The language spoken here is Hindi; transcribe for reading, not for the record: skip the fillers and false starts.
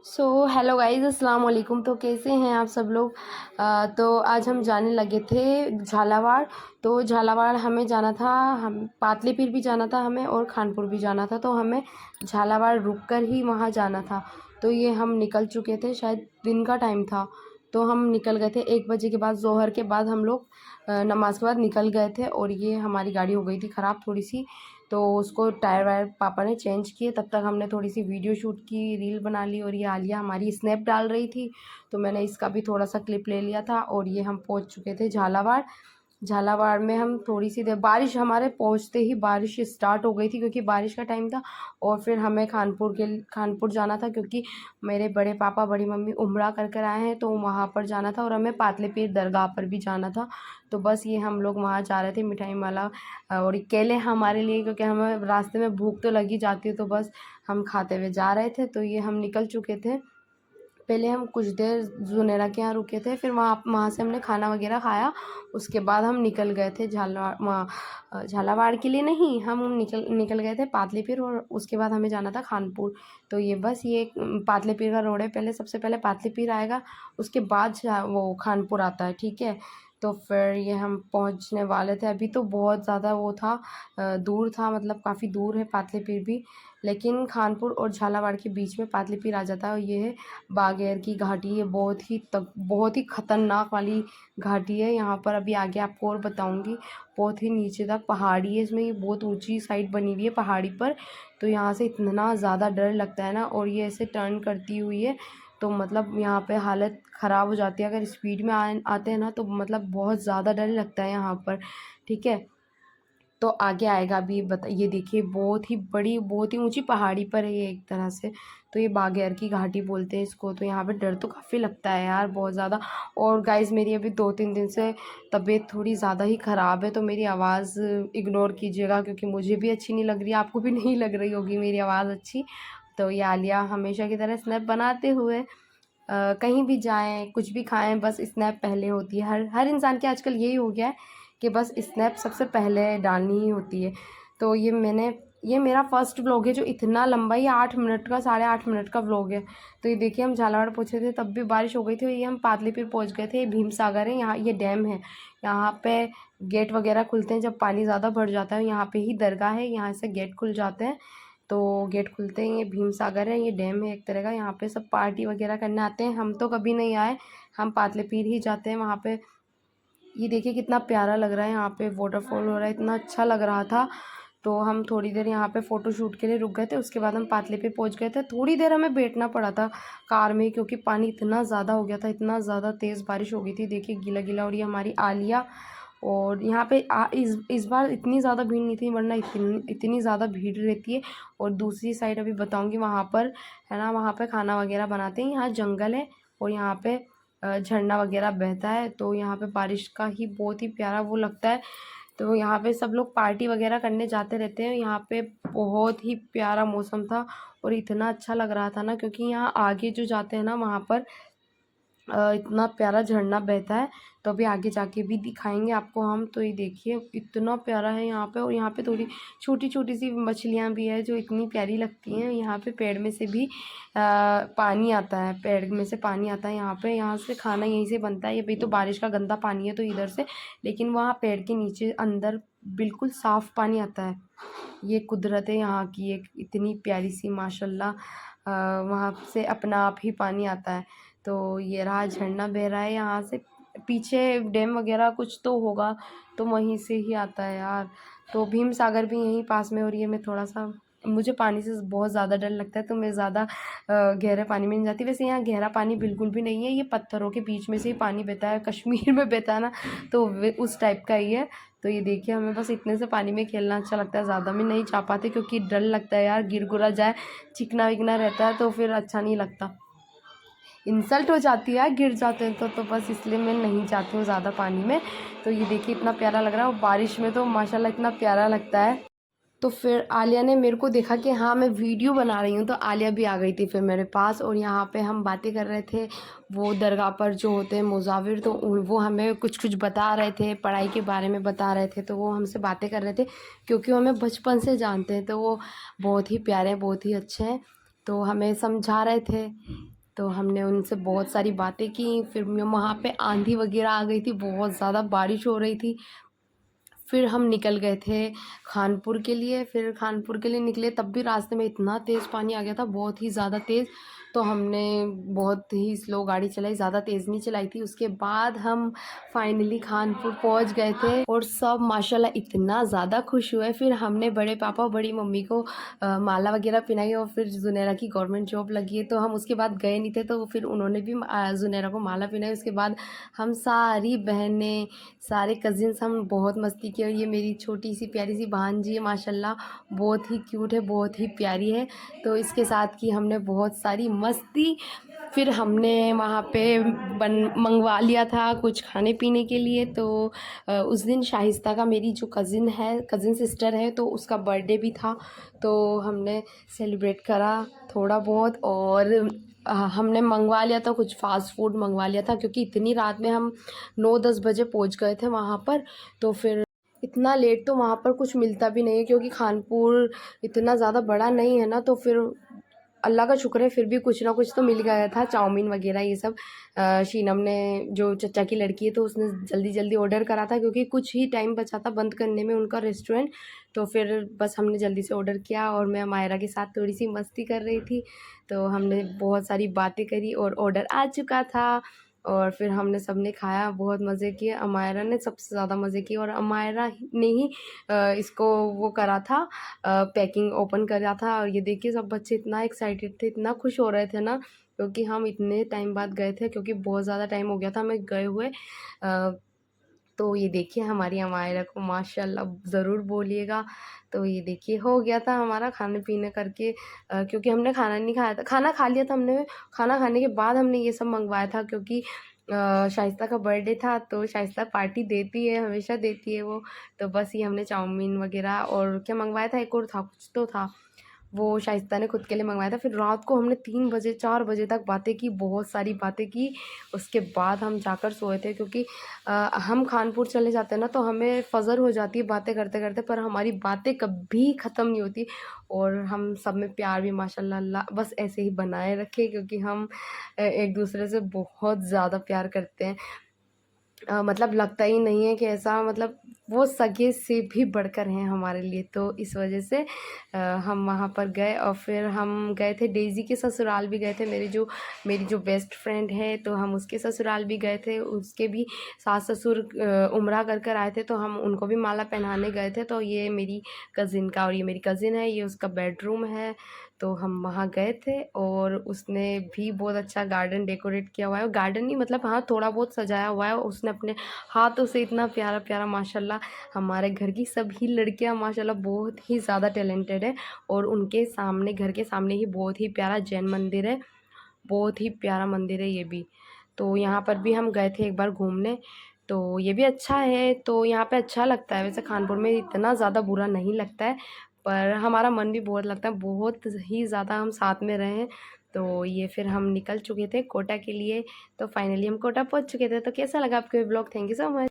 हेलो गाइज़, अस्सलाम वालेकुम। तो कैसे हैं आप सब लोग। तो आज हम जाने लगे थे झालावाड़। तो झालावाड़ हमें जाना था, हम पाटलिपुत्र भी जाना था हमें और खानपुर भी जाना था। तो हमें झालावाड़ रुक कर ही वहाँ जाना था। तो ये हम निकल चुके थे, शायद दिन का टाइम था। तो हम निकल गए थे 1 बजे के बाद, ज़ोहर के बाद हम लोग नमाज़ के बाद निकल गए थे। और ये हमारी गाड़ी हो गई थी ख़राब थोड़ी सी, तो उसको टायर वायर पापा ने चेंज किए। तब तक हमने थोड़ी सी वीडियो शूट की, रील बना ली। और ये आलिया हमारी स्नैप डाल रही थी, तो मैंने इसका भी थोड़ा सा क्लिप ले लिया था। और ये हम पहुंच चुके थे झालावाड़। झालावाड़ में हम थोड़ी सी देर, बारिश हमारे पहुंचते ही बारिश स्टार्ट हो गई थी क्योंकि बारिश का टाइम था। और फिर हमें खानपुर जाना था क्योंकि मेरे बड़े पापा बड़ी मम्मी उम्रा कर आए हैं, तो वहाँ पर जाना था। और हमें पाटलिपुत्र दरगाह पर भी जाना था। तो बस ये हम लोग वहाँ जा रहे थे, मिठाई माला और केले हमारे लिए, क्योंकि हमें रास्ते में भूख तो लगी जाती है, तो बस हम खाते हुए जा रहे थे। तो ये हम निकल चुके थे। पहले हम कुछ देर जुनेरा के यहाँ रुके थे, फिर वहाँ से हमने खाना वगैरह खाया। उसके बाद हम निकल गए थे झालावाड़ के लिए नहीं, हम निकल गए थे पाटलिपुत्र। और उसके बाद हमें जाना था खानपुर। तो ये बस ये पाटलिपुत्र का रोड है, पहले सबसे पहले पाटलिपुत्र आएगा, उसके बाद वो खानपुर आता है, ठीक है। तो फिर ये हम पहुंचने वाले थे। अभी तो बहुत ज़्यादा वो था, दूर था, मतलब काफ़ी दूर है पाटलिपुत्र भी। लेकिन खानपुर और झालावाड़ के बीच में पाटलिपुत्र आ जाता है। और ये है बागेर की घाटी है, बहुत ही ख़तरनाक वाली घाटी है। यहाँ पर अभी आगे आपको और बताऊँगी। बहुत ही नीचे तक पहाड़ी है इसमें, ये बहुत ऊंची साइड बनी हुई है पहाड़ी पर। तो यहाँ से इतना ज़्यादा डर लगता है ना। और ये ऐसे टर्न करती हुई है, तो मतलब यहाँ पे हालत ख़राब हो जाती है अगर स्पीड में आते हैं ना, तो मतलब बहुत ज़्यादा डर लगता है यहाँ पर, ठीक है। तो आगे आएगा अभी, ये देखिए बहुत ही बड़ी, बहुत ही ऊंची पहाड़ी पर है ये एक तरह से। तो ये बागेर की घाटी बोलते हैं इसको। तो यहाँ पे डर तो काफ़ी लगता है यार, बहुत ज़्यादा। और गाइस मेरी अभी 2-3 दिन से तबीयत थोड़ी ज़्यादा ही ख़राब है, तो मेरी आवाज़ इग्नोर कीजिएगा, क्योंकि मुझे भी अच्छी नहीं लग रही, आपको भी नहीं लग रही होगी मेरी आवाज़ अच्छी। तो ये आलिया हमेशा की तरह स्नैप बनाते हुए कहीं भी जाएं, कुछ भी खाएं, बस स्नैप पहले होती है। हर हर इंसान के आजकल यही हो गया है कि बस स्नैप सबसे पहले डालनी ही होती है। तो ये मेरा फर्स्ट व्लॉग है जो इतना लंबा, ये 8 मिनट का, 8.5 मिनट का व्लॉग है। तो ये देखिए हम झालावाड़ पहुँचे थे, तब भी बारिश हो गई थी। ये हम पाटलिपुत्र पहुँच गए थे। ये भीम सागर है, यहाँ ये डैम है। यहाँ पे गेट वगैरह खुलते हैं जब पानी ज़्यादा बढ़ जाता है। यहाँ पे ही दरगाह है, यहाँ से गेट खुल जाते हैं। तो गेट खुलते हैं, ये भीम सागर है, ये डैम है एक तरह का। यहाँ पे सब पार्टी वगैरह करने आते हैं। हम तो कभी नहीं आए, हम पाटलिपुत्र ही जाते हैं वहाँ पे। ये देखिए कितना प्यारा लग रहा है, यहाँ पे वाटरफॉल हो रहा है, इतना अच्छा लग रहा था। तो हम थोड़ी देर यहाँ पे फ़ोटो शूट के लिए रुक गए थे। उसके बाद हम पाटलिपुत्र पहुँच गए थे। थोड़ी देर हमें बैठना पड़ा था कार में, क्योंकि पानी इतना ज़्यादा हो गया था, इतना ज़्यादा तेज़ बारिश हो गई थी। देखिए गीला गीला। और ये हमारी आलिया। और यहाँ पे इस बार इतनी ज़्यादा भीड़ नहीं थी, वरना इतनी ज़्यादा भीड़ रहती है। और दूसरी साइड अभी बताऊँगी, वहाँ पर है ना, वहाँ पर खाना वगैरह बनाते हैं। यहाँ जंगल है और यहाँ पे झरना वगैरह बहता है। तो यहाँ पे बारिश का ही बहुत ही प्यारा वो लगता है। तो यहाँ पे सब लोग पार्टी वगैरह करने जाते रहते हैं। यहाँ पे बहुत ही प्यारा मौसम था और इतना अच्छा लग रहा था ना, क्योंकि यहाँ आगे जो जाते हैं ना, वहाँ पर इतना प्यारा झरना बहता है। तो अभी आगे जाके भी दिखाएंगे आपको हम। तो ये देखिए इतना प्यारा है यहाँ पे। और यहाँ पे थोड़ी छोटी छोटी सी मछलियाँ भी है जो इतनी प्यारी लगती हैं। यहाँ पे पेड़ में से भी पानी आता है, पेड़ में से पानी आता है यहाँ पे। यहाँ से खाना यहीं से बनता है। ये भी तो बारिश का गंदा पानी है तो इधर से, लेकिन वहाँ पेड़ के नीचे अंदर बिल्कुल साफ़ पानी आता है। ये कुदरत है यहाँ की, एक इतनी प्यारी सी माशाल्लाह। वहाँ से अपना आप ही पानी आता है। तो ये रहा झरना बह रहा है यहाँ से। पीछे डैम वगैरह कुछ तो होगा, तो वहीं से ही आता है यार। तो भीम सागर भी यहीं पास में। और ये मैं थोड़ा सा, मुझे पानी से बहुत ज़्यादा डर लगता है, तो मैं ज़्यादा गहरे पानी में नहीं जाती। वैसे यहाँ गहरा पानी बिल्कुल भी नहीं है, ये पत्थरों के बीच में से ही पानी बहता है, कश्मीर में बहता है ना, तो उस टाइप का ही है। तो ये देखिए हमें बस इतने से पानी में खेलना अच्छा लगता है, ज़्यादा में नहीं जा पाते क्योंकि डर लगता है यार, गिर गुरा जाए, चिकना विकना रहता है तो फिर अच्छा नहीं लगता, इंसल्ट हो जाती है गिर जाते हैं तो बस इसलिए मैं नहीं जाती हूँ ज़्यादा पानी में। तो ये देखिए इतना प्यारा लग रहा है, और बारिश में तो माशाल्लाह इतना प्यारा लगता है। तो फिर आलिया ने मेरे को देखा कि हाँ मैं वीडियो बना रही हूँ, तो आलिया भी आ गई थी फिर मेरे पास। और यहाँ पे हम बातें कर रहे थे, वो दरगाह पर जो होते हैं मुजाविर, तो वो हमें कुछ कुछ बता रहे थे, पढ़ाई के बारे में बता रहे थे। तो वो हमसे बातें कर रहे थे क्योंकि वो हमें बचपन से जानते हैं, तो वो बहुत ही प्यारे हैं, बहुत ही अच्छे हैं। तो हमें समझा रहे थे तो हमने उनसे बहुत सारी बातें की। फिर वहाँ पे आंधी वगैरह आ गई थी, बहुत ज़्यादा बारिश हो रही थी। फिर हम निकल गए थे खानपुर के लिए। फिर खानपुर के लिए निकले, तब भी रास्ते में इतना तेज़ पानी आ गया था, बहुत ही ज़्यादा तेज़। तो हमने बहुत ही स्लो गाड़ी चलाई, ज़्यादा तेज़ नहीं चलाई थी। उसके बाद हम फाइनली खानपुर पहुंच गए थे और सब माशाल्लाह इतना ज़्यादा खुश हुए। फिर हमने बड़े पापा बड़ी मम्मी को माला वगैरह पहनाई, और फिर जुनैरा की गवर्नमेंट जॉब लगी है तो हम उसके बाद गए नहीं थे, तो फिर उन्होंने भी जुनैरा को माला पहनाई। उसके बाद हम सारी बहनें, सारे कज़िन्स, हम बहुत मस्ती की। और ये मेरी छोटी सी प्यारी सी भांजी है, माशाल्लाह बहुत ही क्यूट है, बहुत ही प्यारी है। तो इसके साथ की हमने बहुत सारी मस्ती। फिर हमने वहाँ पे मंगवा लिया था कुछ खाने पीने के लिए। तो उस दिन शाइस्ता का, मेरी जो कज़िन सिस्टर है, तो उसका बर्थडे भी था। तो हमने सेलिब्रेट करा थोड़ा बहुत, और हमने मंगवा लिया था कुछ फ़ास्ट फूड मंगवा लिया था, क्योंकि इतनी रात में हम 9-10 बजे पहुंच गए थे वहाँ पर। तो फिर इतना लेट तो वहाँ पर कुछ मिलता भी नहीं है, क्योंकि खानपुर इतना ज़्यादा बड़ा नहीं है ना। तो फिर अल्लाह का शुक्र है, फिर भी कुछ ना कुछ तो मिल गया था, चाउमीन वगैरह ये सब। शीनम ने, जो चचा की लड़की है, तो उसने जल्दी जल्दी ऑर्डर करा था, क्योंकि कुछ ही टाइम बचा था बंद करने में उनका रेस्टोरेंट। तो फिर बस हमने जल्दी से ऑर्डर किया, और मैं मायरा के साथ थोड़ी सी मस्ती कर रही थी। तो हमने बहुत सारी बातें करी, और ऑर्डर आ चुका था। और फिर हमने सबने खाया, बहुत मज़े किए। अमायरा ने सबसे ज़्यादा मज़े किए, और अमायरा ने ही इसको वो करा था, पैकिंग ओपन करा था। और ये देखिए सब बच्चे इतना एक्साइटेड थे, इतना खुश हो रहे थे ना, क्योंकि हम इतने टाइम बाद गए थे, क्योंकि बहुत ज़्यादा टाइम हो गया था हमें गए हुए। तो ये देखिए हमारी अमायरा को माशाल्लाह ज़रूर बोलिएगा। तो ये देखिए हो गया था हमारा खाने पीने करके, क्योंकि हमने खाना नहीं खाया था, खाना खा लिया था हमने। खाना खाने के बाद हमने ये सब मंगवाया था, क्योंकि शाइस्ता का बर्थडे था, तो शाइस्ता पार्टी देती है, हमेशा देती है वो। तो बस ये हमने चाउमीन वगैरह, और क्या मंगवाया था, एक और था, कुछ तो था, वो शाइस्ता ने खुद के लिए मंगवाया था। फिर रात को हमने 3 बजे 4 बजे तक बातें की, बहुत सारी बातें की। उसके बाद हम जाकर सोए थे, क्योंकि हम खानपुर चले जाते हैं ना, तो हमें फजर हो जाती है बातें करते करते, पर हमारी बातें कभी ख़त्म नहीं होती। और हम सब में प्यार भी माशाल्लाह अल्लाह बस ऐसे ही बनाए रखे, क्योंकि हम एक दूसरे से बहुत ज़्यादा प्यार करते हैं। मतलब लगता ही नहीं है कि ऐसा, मतलब वो सगे से भी बढ़कर हैं हमारे लिए। तो इस वजह से हम वहाँ पर गए, और फिर हम गए थे डेज़ी के ससुराल भी गए थे। मेरी जो बेस्ट फ्रेंड है, तो हम उसके ससुराल भी गए थे। उसके भी सास ससुर उम्रा कर कर आए थे, तो हम उनको भी माला पहनाने गए थे। तो ये मेरी कज़िन का, और ये मेरी कज़िन है, ये उसका बेडरूम है। तो हम वहाँ गए थे, और उसने भी बहुत अच्छा गार्डन डेकोरेट किया हुआ है। गार्डन नहीं, मतलब हाँ थोड़ा बहुत सजाया हुआ है उसने अपने हाथों से, इतना प्यारा प्यारा माशाल्लाह। हमारे घर की सभी लड़कियां माशाल्लाह बहुत ही ज़्यादा टैलेंटेड है। और उनके सामने, घर के सामने ही बहुत ही प्यारा जैन मंदिर है, बहुत ही प्यारा मंदिर है ये भी। तो यहाँ पर भी हम गए थे एक बार घूमने, तो ये भी अच्छा है। तो यहाँ पे अच्छा लगता है, वैसे खानपुर में इतना ज़्यादा बुरा नहीं लगता है, पर हमारा मन भी बहुत लगता है, बहुत ही ज़्यादा हम साथ में रहे हैं। तो ये फिर हम निकल चुके थे कोटा के लिए। तो फाइनली हम कोटा पहुँच चुके थे। तो कैसा लगा आपको ये blog? Thank you so much.